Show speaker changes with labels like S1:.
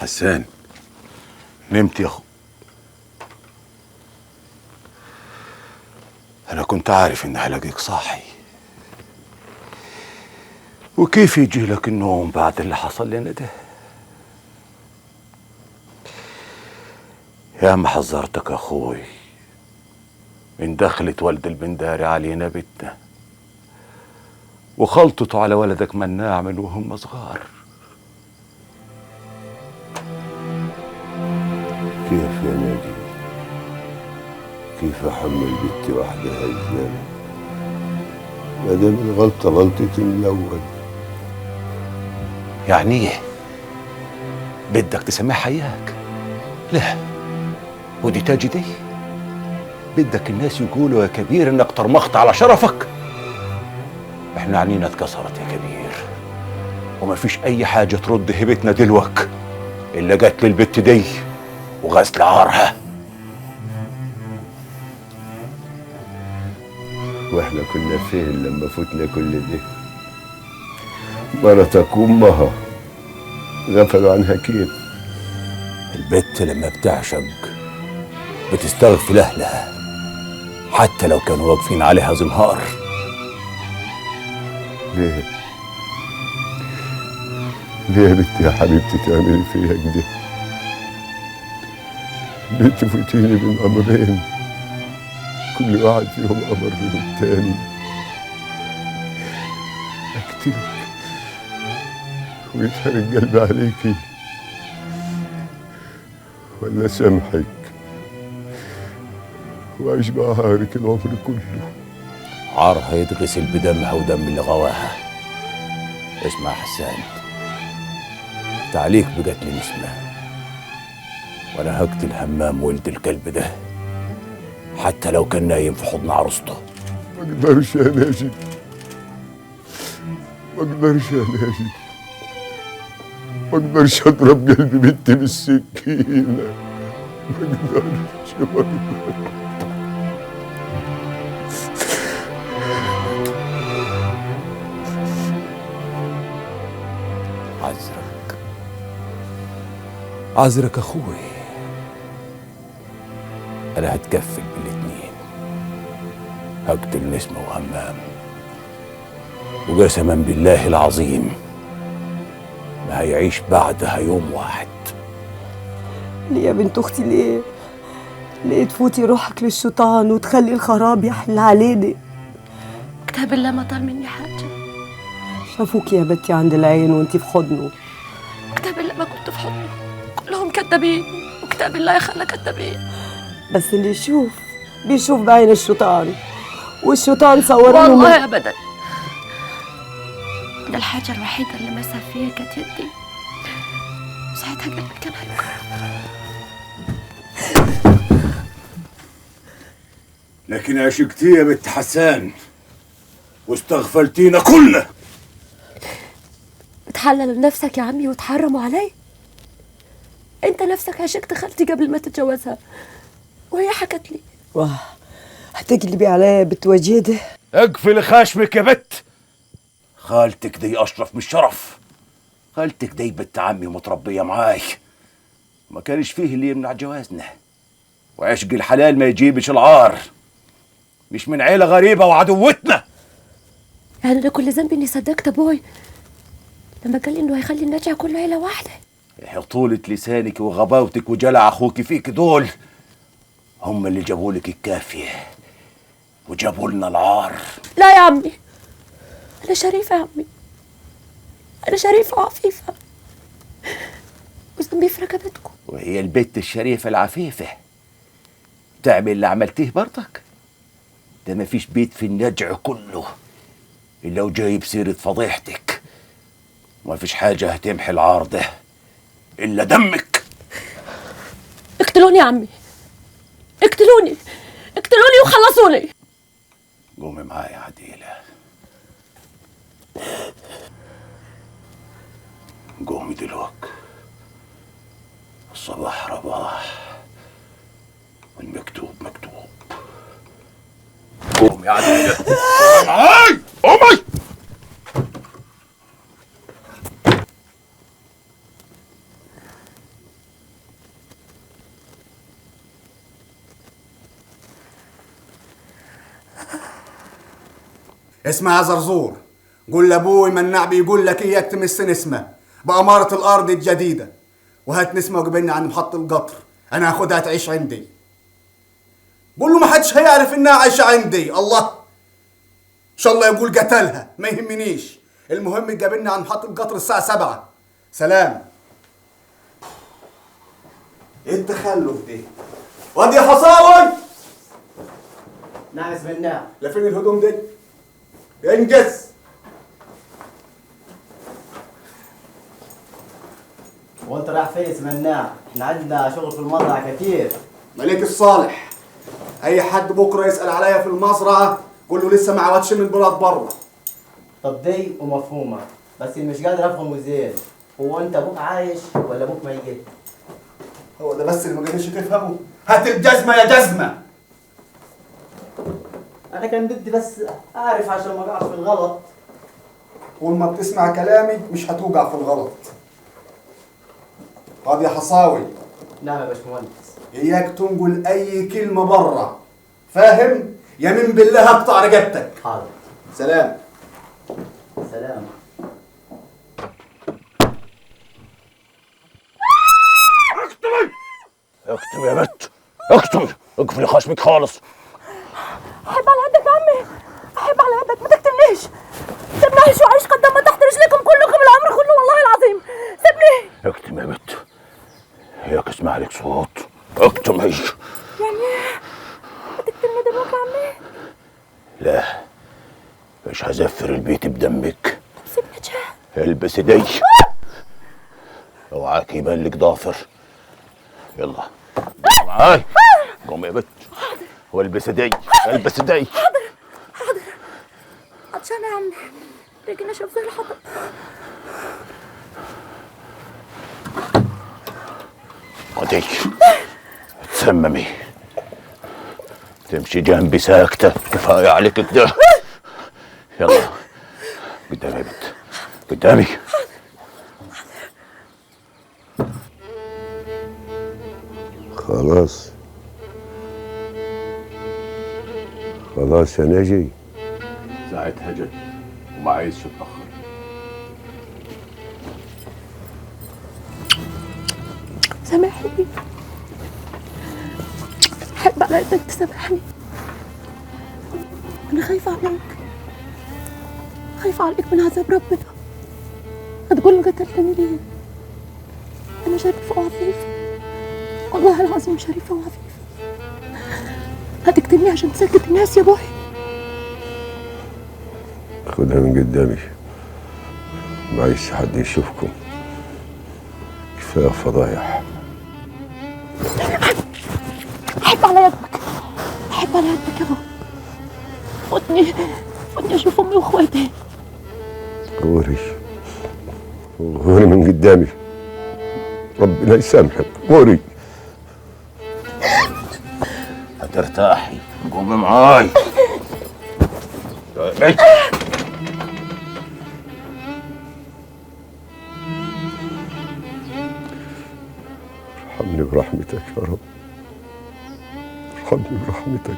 S1: حسان، نمت يا اخو؟ انا كنت عارف اني هلاقيك صاحي. وكيف يجي لك النوم بعد اللي حصل لنا ده؟ يا ما حذرتك اخوي من دخلة والد البنداري علينا بيتنا وخلطته على ولدك مناع من وهم صغار.
S2: كيف يا ناجي؟ كيف احمل بنتي وحدها الذنب ما دام الغلطه غلطتي من الاول؟
S1: يعني ايه؟ بدك تسميها حياك؟ لا، ودي تاجي دي؟ بدك الناس يقولوا يا كبير انك طرمخت على شرفك؟ احنا عنينا اتكسرت يا كبير، وما فيش اي حاجه ترد هبتنا دلوك الا قتل البت دي وغسل عارها.
S2: واحنا كنا فين لما فتنا كل ده؟ مرتك وامها غفلوا عنها كيف؟
S1: البت لما بتعشق بتستغفل اهلها حتى لو كانوا واقفين عليها زنهار.
S2: ليه؟ ليه يا بنتي يا حبيبتي تعملي فيها كده؟ ليه تفوتيني بين امرين كل واحد فيهم امر من التاني؟ اقتلك ويتحرق قلبي عليكي ولا سامحك واعيش بعهارك العمر كله؟
S1: عارها يتغسل بدمها ودم اللي غواها. اسمع يا حسان، تعليق بقتل نسمة، وانا هقتل همام ولد الكلب ده حتى لو كان نايم في حضن عروسته.
S2: ما اقدرش يا ناجي، ما اقدرش يا ناجي، ما اقدرش اضرب قلبي بنتي بالسكينه، ما اقدرش.
S1: عذرك عذرك اخوي، انا هتكفل بالاتنين، هقتل نسمة وهمام، وقسما بالله العظيم ما هيعيش بعدها يوم واحد.
S3: ليه يا بنت اختي؟ ليه تفوتي روحك للشيطان وتخلي الخراب يحل علينا؟
S4: كتاب الله ما طال مني حاجة.
S3: شافوك يا بنتي عند العين وانتي في حضنه.
S4: كتاب الله ما كنت في حضنه، كلهم كذابين، وكتاب الله يخلى كذابين.
S3: بس اللي بيشوف بعين الشيطان، والشيطان صور
S4: والله ابدا. ده الحاجة الوحيدة اللي مسح فيها كانت يدي، ساعتها قلبي كان هيكون.
S1: لكن عشقتيه يا بنت حسان واستغفلتينا كلنا.
S4: بتحلل لنفسك يا عمي وتحرموا علي؟ انت نفسك عشقت خالتي قبل ما تتجوزها وهي حكت لي.
S3: واه، هتقلبي عليا يا بنت وجيده؟
S1: اقفل خشمك يا بت. خالتك دي اشرف من الشرف. خالتك دي بنت عمي متربيه معاي، ما كانش فيه اللي يمنع جوازنا، وعشق الحلال ما يجيبش العار، مش من عيله غريبه وعدوتنا.
S4: يعني انا كل ذنبي اني صدقت ابوي لما قال لي انه هيخلي النجع كله عيله واحده.
S1: يا طولة لسانك وغباوتك وجلع اخوك فيك دول هم اللي جابوا لك الكافيه وجابوا لنا العار.
S4: لا يا عمي، انا شريفه يا عمي، انا شريفه وعفيفه، وذنبي في رقبتكم.
S1: وهي البت الشريفه العفيفه تعمل اللي عملتيه برضك؟ ده ما فيش بيت في النجع كله الا وجايب سيره فضيحتك، وما فيش حاجه هتمحي العار ده الا دمك.
S4: اقتلوني يا عمي، اقتلوني، اقتلوني وخلصوني.
S1: قومي معايا يا عديله، قومي دلوقتي، الصباح رباح والمكتوب مكتوب. قومي يا عديله، قومي معاي، قومي.
S5: اسمها زرزور. قول لابوي مناع بيقول لك اياك تمس نسمه بأمارة الأرض الجديدة، وهات نسمة وقبلني عند محطة القطر، أنا هاخدها تعيش عندي. قول له ما حدش هيعرف إنها عايشة عندي. الله، إن شاء الله يقول قتلها ما يهمنيش، المهم يقابلني عند محطة القطر الساعة 7. سلام. إيه التخلف دي؟ وادي يا حصاوي.
S6: نعم سمعناه.
S5: لفين الهدوم دي؟ انجز.
S6: وانت رايح فين سمعناه؟ احنا عندنا شغل في المزرعة كتير.
S5: مليك الصالح، اي حد بكره يسأل عليا في المزرعة قول له لسه ما عودش من البلاد بره.
S6: طب دي ومفهومة، بس مش قادر افهمه زين. هو انت ابوك عايش ولا ابوك ميت؟
S5: هو ده بس اللي ما قدرش تفهمه؟ هات الجزمة يا جزمة.
S6: انا كان بدي بس اعرف عشان ما اقعش في الغلط.
S5: طول ما بتسمع كلامي مش هتوقع في الغلط. طب يا حصاوي.
S6: نعم يا باشمهندس.
S5: اياك تنقل اي كلمة بره، فاهم؟ يمين بالله هقطع رقبتك.
S6: حاضر.
S5: سلام.
S6: سلام.
S1: اكتب يا بت، اكتب، اقفلي خشمك خالص.
S4: احب على قدك يا عمي، احب على قدك، ما تقتلنيش. سيبني اعيش واعيش قدام ما تحت رجليكم كلكم العمر كله والله العظيم. سيبني.
S1: اكتم يا بت، هيك اسمع لك صوت. اكتم هي.
S4: يعني هتقتلني دلوقتي يا عمي؟
S1: لا، مش هزفر البيت بدمك.
S4: سيبني اتشاه.
S1: البس دي، اوعاك يبان لك ضافر. يلا معاي، قوم يا بت والبس دي، البس دي.
S4: حاضر. عطشانة يا عمي، رجلي نشف زي الحطب.
S1: خدي تسممي، تمشي جنبي ساكتة، كفاية عليك كده. يلا قدامي يا بت، قدامي.
S2: خلاص خلاص يا ناجي.
S1: ساعتها جت وما عايزش اتأخر.
S4: سامحني، احب على قدك تسامحني. انا خايفة عليك، خايفة عليك من عذاب ربنا. هتقول قتلتني ليه؟ انا شريفة وعفيفة، والله العظيم شريفة وعفيفة. هتقتلني عشان تسكت الناس يا ابوي؟
S2: خدها من قدامي، ما عايز حد يشوفكم، كفايه فضايح.
S4: احب على يدك، احب على يدك يا ابوي. خدني اشوف امي واخواتي.
S2: غوري غوري من قدامي، ربنا يسامحك. غوري.
S1: هترتاحي، قومي معاي.
S2: ارحمني برحمتك يا رب، ارحمني برحمتك.